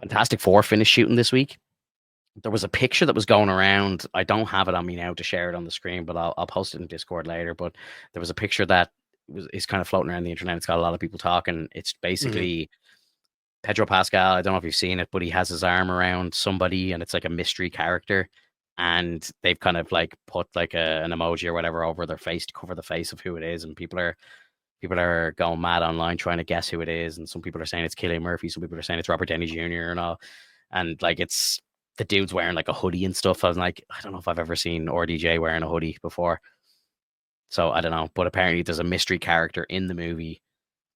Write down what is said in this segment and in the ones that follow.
Fantastic Four finished shooting this week. There was a picture that was going around. I don't have it on me now to share it on the screen, but I'll post it in Discord later. But there was a picture that is kind of floating around the internet. It's got a lot of people talking. It's Hmm. basically Pedro Pascal. I don't know if you've seen it, but he has his arm around somebody, and it's like a mystery character. And they've kind of like put like an emoji or whatever over their face to cover the face of who it is, and people are going mad online trying to guess who it is, and some people are saying it's Cillian Murphy, some people are saying it's Robert Downey Jr. and all, and like it's the dude's wearing like a hoodie and stuff. I was like, I don't know if I've ever seen RDJ wearing a hoodie before, so I don't know. But apparently, there's a mystery character in the movie,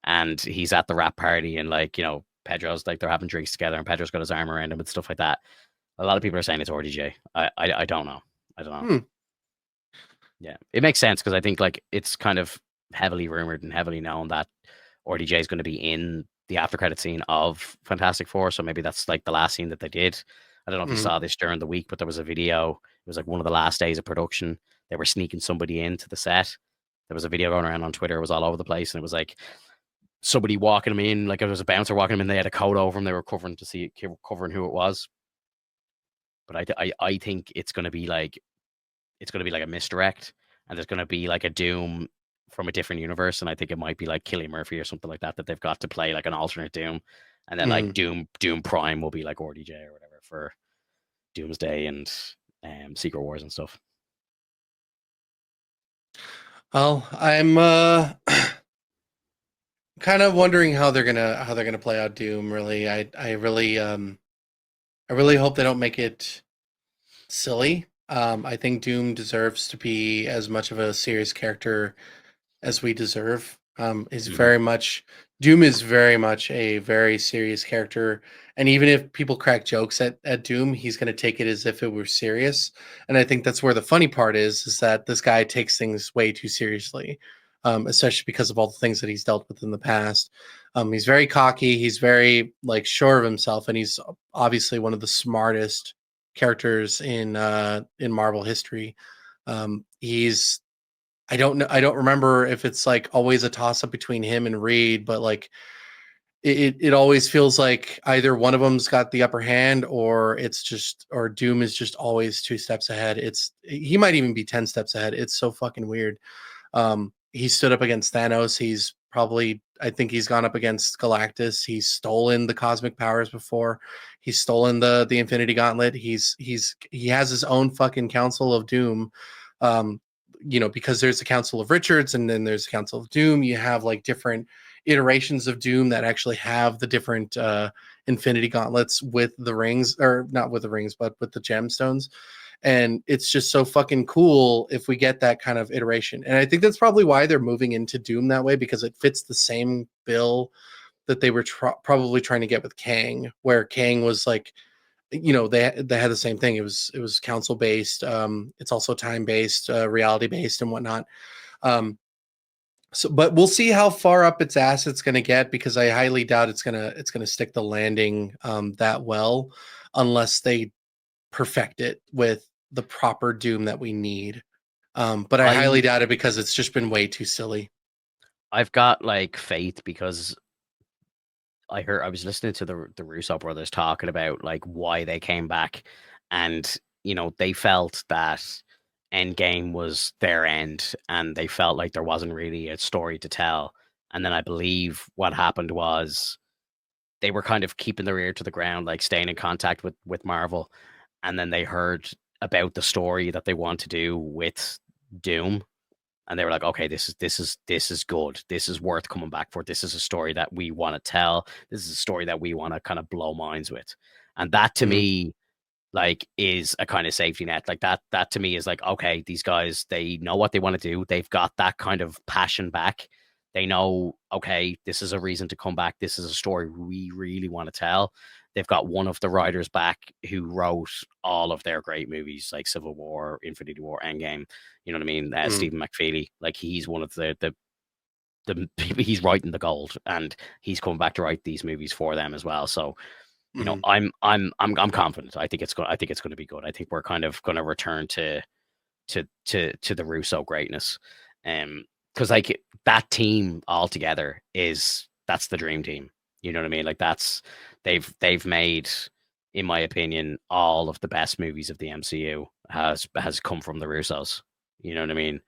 and he's at the rap party, and like Pedro's like they're having drinks together, and Pedro's got his arm around him and stuff like that. A lot of people are saying it's RDJ. I don't know. I don't know. Hmm. Yeah, it makes sense because I think like it's kind of heavily rumored and heavily known that RDJ is going to be in the after credit scene of Fantastic Four. So maybe that's like the last scene that they did. I don't know if you Hmm. saw this during the week, but there was a video. It was like one of the last days of production. They were sneaking somebody into the set. There was a video going around on Twitter. It was all over the place, and it was like somebody walking them in, like it was a bouncer walking them in. They had a coat over them. They were covering who it was. But I think it's going to be like a misdirect, and there's going to be like a Doom from a different universe, and I think it might be like Killian Murphy or something like that that they've got to play like an alternate Doom, and then like Hmm. Doom Prime will be like RDJ or whatever for Doomsday and Secret Wars and stuff. Well, I'm kind of wondering how they're gonna play out Doom. Really, I really hope they don't make it silly. I think Doom deserves to be as much of a serious character as we deserve. Is Mm-hmm. very much Doom is very much a very serious character, and even if people crack jokes at Doom, he's going to take it as if it were serious. And I think that's where the funny part is that this guy takes things way too seriously, especially because of all the things that he's dealt with in the past. He's very cocky. He's very like sure of himself, and he's obviously one of the smartest characters in Marvel history. He's I don't know. I don't remember if it's like always a toss up between him and Reed, but like it always feels like either one of them's got the upper hand, or it's just or Doom is just always 2 steps ahead. He might even be 10 steps ahead. It's so fucking weird. He stood up against Thanos. I think he's gone up against Galactus. He's stolen the cosmic powers before. He's stolen the Infinity Gauntlet. He has his own fucking Council of Doom. Um, because there's the Council of Richards and then there's the Council of Doom. You have like different iterations of Doom that actually have the different Infinity Gauntlets with the rings, or not with the rings, but with the gemstones. And it's just so fucking cool if we get that kind of iteration. And I think that's probably why they're moving into Doom that way, because it fits the same bill that they were probably trying to get with Kang, where Kang was like, they had the same thing. It was council based. It's also time based, reality based, and whatnot. Um, but we'll see how far up its ass it's going to get, because I highly doubt it's gonna stick the landing that well, unless they perfect it with the proper Doom that we need. But I highly I doubt it, because it's just been way too silly. I've got like faith because I was listening to the Russo brothers talking about like why they came back, and they felt that Endgame was their end, and they felt like there wasn't really a story to tell. And then I believe what happened was they were kind of keeping their ear to the ground, like staying in contact with Marvel, and then they heard about the story that they want to do with Doom, and they were like, okay, this is good. This is worth coming back for. This is a story that we want to tell. This is a story that we want to kind of blow minds with, and that to Mhm. me like is a kind of safety net. Like that to me is like, okay, these guys, they know what they want to do. They've got that kind of passion back. They know, okay, this is a reason to come back. This is a story we really want to tell. They've got one of the writers back who wrote all of their great movies like Civil War, Infinity War, Endgame. You know what I mean? Mhm. Stephen McFeely, like he's one of the people, he's writing the gold, and he's coming back to write these movies for them as well. So Mhm. I'm confident. I think it's going to be good. I think we're kind of going to return to the Russo greatness, because like that team all together is that's the dream team. You know what I mean? Like that's they've made, in my opinion, all of the best movies of the MCU has come from the Russos. You know what I mean?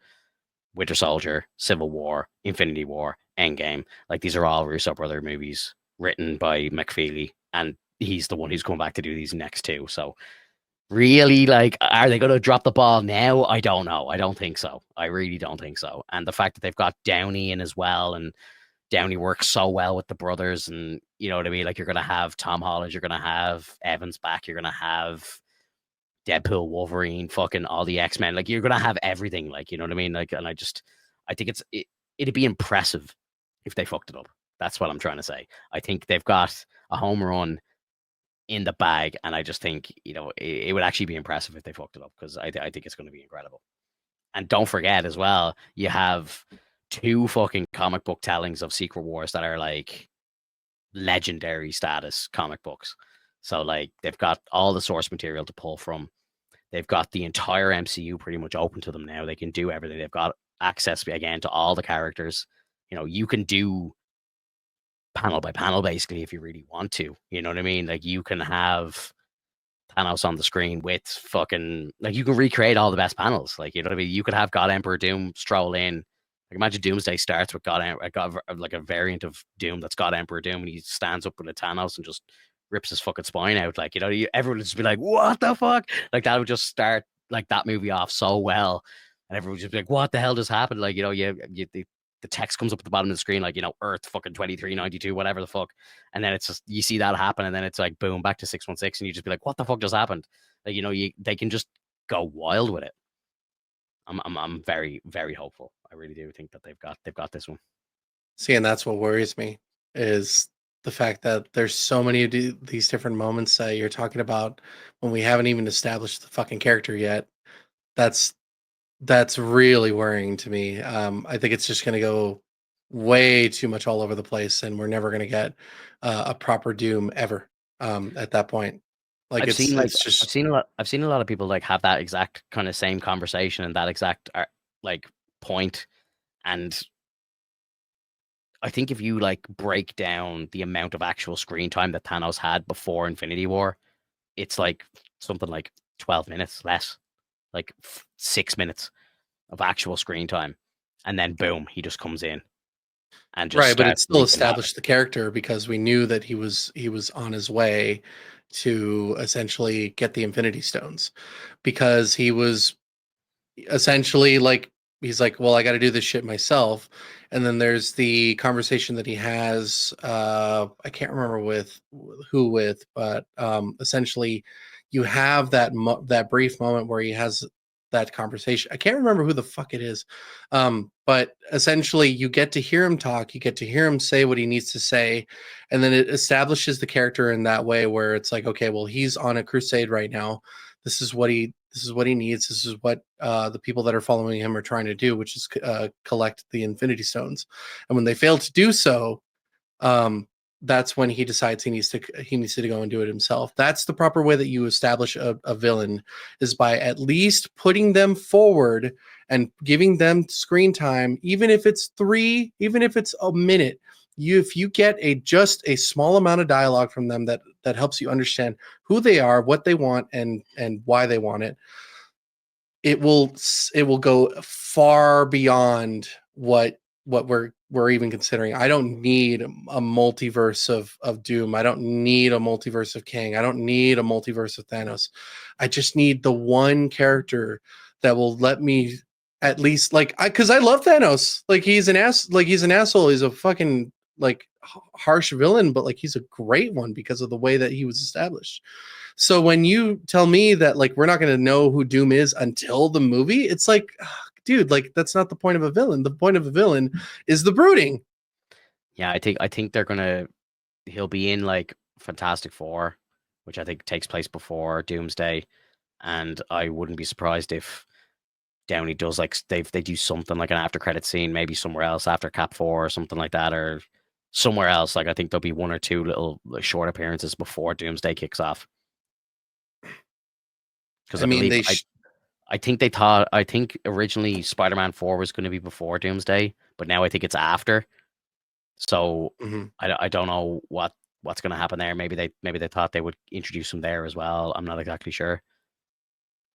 Winter Soldier, Civil War, Infinity War, Endgame. Like these are all Russo brother movies written by McFeely, and he's the one who's coming back to do these next two. So really, like, are they going to drop the ball now? I don't know. I don't think so. I really don't think so. And the fact that they've got Downey in as well, and Downey works so well with the brothers, and you know what I mean. Like you're going to have Tom Holland, you're going to have Evans back, you're going to have Deadpool, Wolverine, fucking all the X Men. Like you're gonna have everything. Like you know what I mean. Like, and I think it'd be impressive if they fucked it up. That's what I'm trying to say. I think they've got a home run in the bag, and I just think it would actually be impressive if they fucked it up because I think it's going to be incredible. And don't forget as well, you have two fucking comic book tellings of Secret Wars that are like legendary status comic books. So like they've got all the source material to pull from. They've got the entire MCU pretty much open to them now. They can do everything. They've got access again to all the characters. You can do panel by panel basically if you really want to. You know what I mean? Like you can have Thanos on the screen with fucking like you can recreate all the best panels. Like you know what I mean? You could have God Emperor Doom stroll in. Like imagine Doomsday starts with like a variant of Doom that's God Emperor Doom, and he stands up with a Thanos and just rips his fucking spine out. Like everyone would just be like, "What the fuck?" Like that would just start like that movie off so well, and everyone would just be like, "What the hell just happened?" Like the text comes up at the bottom of the screen, like Earth fucking 2392, whatever the fuck, and then it's just you see that happen, and then it's like boom, back to 616, and you just be like, "What the fuck just happened?" Like they can just go wild with it. I'm very very hopeful. I really do think that they've got this one. See, and that's what worries me is the fact that there's so many of these different moments that you're talking about when we haven't even established the fucking character yet. That's that's really worrying to me. I think it's just going to go way too much all over the place, and we're never going to get a proper Doom ever. At that point, like I've seen like it's just I've seen a lot of people like have that exact kind of same conversation and that exact like point. And I think if you like break down the amount of actual screen time that Thanos had before Infinity War, it's like something like 12 minutes less, like 6 minutes of actual screen time. And then boom, he just comes in and just right, but it starts still wreaking havoc. established the character because we knew that he was on his way to essentially get the Infinity Stones because he was essentially like he's like, well, I got to do this shit myself. And then there's the conversation that he has I can't remember with who with, but essentially you have that brief moment where he has that conversation. I can't remember who the fuck it is. But essentially you get to hear him talk, you get to hear him say what he needs to say, and then it establishes the character in that way where it's like, okay, well, he's on a crusade right now. This is what he needs. This is what the people that are following him are trying to do, which is collect the Infinity Stones. And when they fail to do so, um, that's when he decides he needs to go and do it himself. That's the proper way that you establish a villain, is by at least putting them forward and giving them screen time, even if it's even if it's a minute. If you get just a small amount of dialogue from them that helps you understand who they are, what they want, and why they want it, it will go far beyond what we're even considering. I don't need a multiverse of Doom. I don't need a multiverse of Kang. I don't need a multiverse of Thanos. I just need the one character that will let me at least like because I love Thanos. Like he's an asshole. He's a fucking like harsh villain, but like he's a great one because of the way that he was established. So when you tell me that like we're not going to know who Doom is until the movie, it's like, dude, like that's not the point of a villain. The point of a villain is the brooding. Yeah, I think he'll be in like Fantastic Four, which I think takes place before Doomsday. And I wouldn't be surprised if Downey does like they do something like an after credit scene, maybe somewhere else after Cap 4 or something like that, or somewhere else. Like I think there'll be one or two little like, short appearances before Doomsday kicks off. Because I I mean, believe I think originally Spider-Man 4 was going to be before Doomsday, but now I think it's after. So Mhm. I don't know what's going to happen there. Maybe they thought they would introduce him there as well. I'm not exactly sure.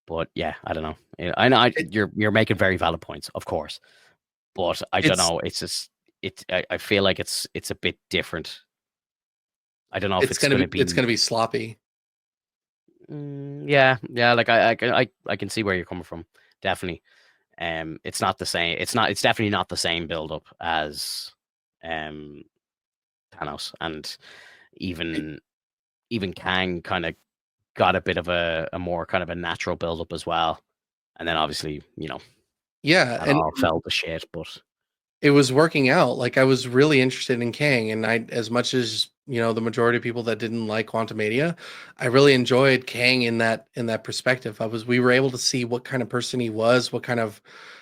But yeah, I don't know. I know It, you're making very valid points, of course, but I don't it's know. It's just I feel like it's a bit different. I don't know if it's it's gonna going be to be. sloppy. Yeah. Like I can see where you're coming from. Definitely. It's not the same. It's definitely not the same build up as um Thanos, and It- even even Kang kind of got a bit of a more kind of a natural build up as well. And then obviously, yeah, that and all fell to shit. But it was working out. Like I was really interested in Kang, and I, as much as the majority of people that didn't like Quantumania, I really enjoyed Kang in that perspective. We were able to see what kind of person he was, what kind of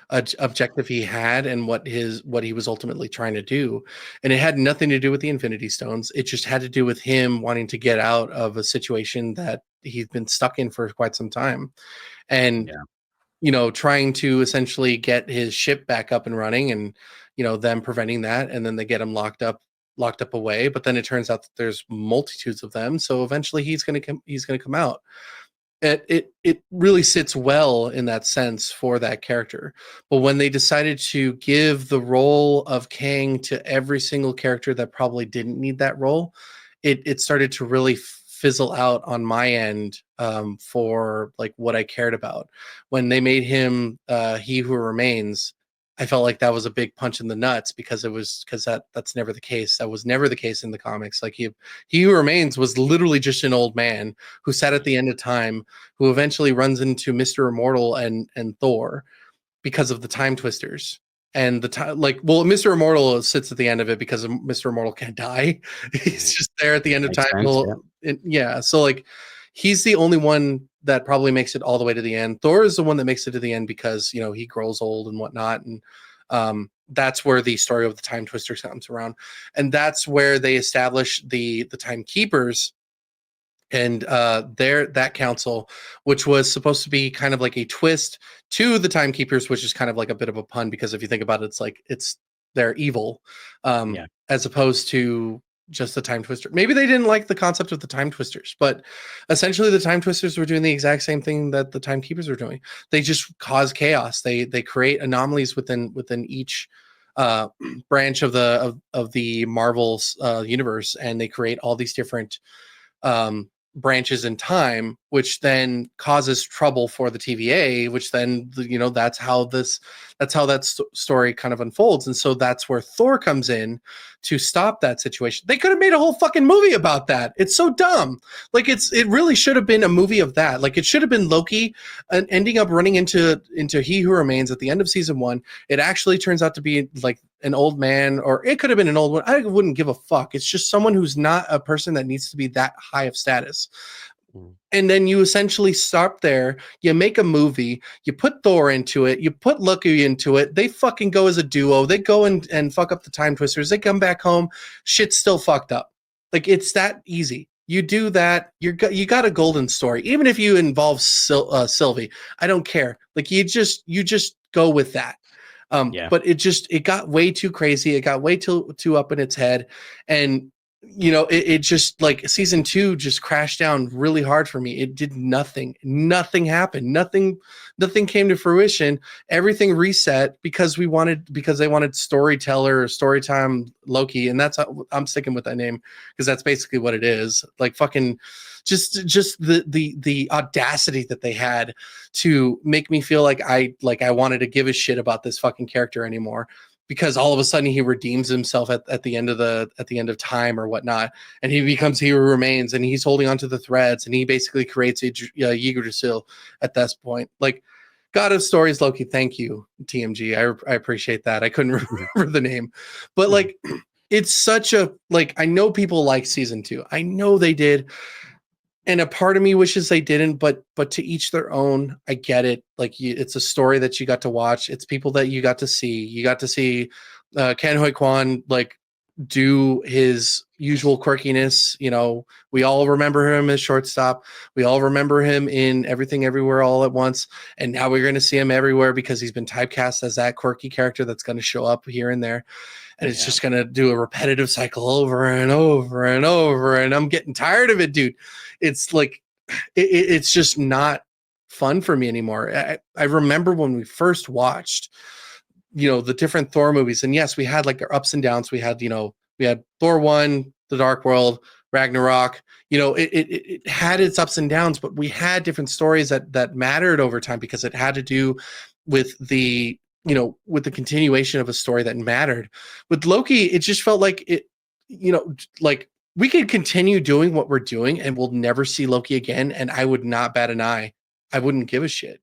objective he had, and what he was ultimately trying to do. And it had nothing to do with the Infinity Stones. It just had to do with him wanting to get out of a situation that he'd been stuck in for quite some time, and yeah, trying to essentially get his ship back up and running, and them preventing that, and then they get him locked up away. But then it turns out that there's multitudes of them, so eventually he's going to come out. It really sits well in that sense for that character. But when they decided to give the role of Kang to every single character that probably didn't need that role, it started to really fizzle out on my end, for like what I cared about. When they made him He Who Remains, I felt like that was a big punch in the nuts, because that's never the case. That was never the case in the comics. Like He Who Remains was literally just an old man who sat at the end of time, who eventually runs into Mr. Immortal and Thor because of the time twisters. And the time, like, well, Mr. Immortal sits at the end of it because Mr. Immortal can't die. He's mhm, just there at the end of makes time. sense. Well, Yeah, yeah. So like, he's the only one that probably makes it all the way to the end. Thor is the one that makes it to the end because he grows old and whatnot, and that's where the story of the time twister comes around, and that's where they establish the timekeepers, and their that council, which was supposed to be kind of like a twist to the timekeepers, which is kind of like a bit of a pun, because if you think about it, it's they're evil, yeah, as opposed to just the time twister. Maybe they didn't like the concept of the time twisters, but essentially the time twisters were doing the exact same thing that the timekeepers were doing. They just cause chaos. They create anomalies within each uh branch of the Marvel's universe, and they create all these different branches in time, which then causes trouble for the TVA, which then that's how that story kind of unfolds. And so that's where Thor comes in to stop that situation. They could have made a whole fucking movie about that. It's so dumb. Like it really should have been a movie of that. Like it should have been Loki ending up running into He Who Remains at the end of season 1. It actually turns out to be like an old man, or it could have been an old one. I wouldn't give a fuck. It's just someone who's not a person that needs to be that high of status. mm, And then you essentially stop there. You make a movie. You put Thor into it. You put Loki into it. They fucking go as a duo. They go and fuck up the time twisters. They come back home. Shit's still fucked up. Like it's that easy. You do that, you got a golden story. Even if you involve Sylvie, I don't care. Like you just go with that. yeah, But it got way too crazy. It got way too up in its head, and it just, like, season 2 just crashed down really hard for me. It did nothing. Nothing happened. Nothing came to fruition. Everything reset because they wanted storyteller or storytime Loki, and I'm sticking with that name because that's basically what it is. Like fucking just the audacity that they had to make me feel like I wanted to give a shit about this fucking character anymore, because all of a sudden he redeems himself at the end of time or whatnot, and he becomes He Who Remains, and he's holding onto the threads, and he basically creates a Yggdrasil at this point. Like, God of Stories Loki, thank you, TMG. I appreciate that. I couldn't mhm, remember the name, but mhm, like, it's such a, like, I know people like season 2. I know they did, and a part of me wishes they didn't, but to each their own. I get it. Like, it's a story that you got to watch. It's people that you got to see Ken Hoi Kwan, like, do his usual quirkiness. You know, we all remember him as shortstop. We all remember him in Everything Everywhere All at Once. And now we're going to see him everywhere because he's been typecast as that quirky character that's going to show up here and there. And it's just going to do a repetitive cycle over and over and over. And I'm getting tired of it, dude. It's like, it's just not fun for me anymore. I remember when we first watched, you know, the different Thor movies. And yes, we had like our ups and downs. We had, you know, we had Thor 1, The Dark World, Ragnarok. You know, it had its ups and downs, but we had different stories that mattered over time because it had to do with the, you know, with the continuation of a story that mattered. With Loki, it just felt like it, you know, like we could continue doing what we're doing and we'll never see Loki again. And I would not bat an eye. I wouldn't give a shit.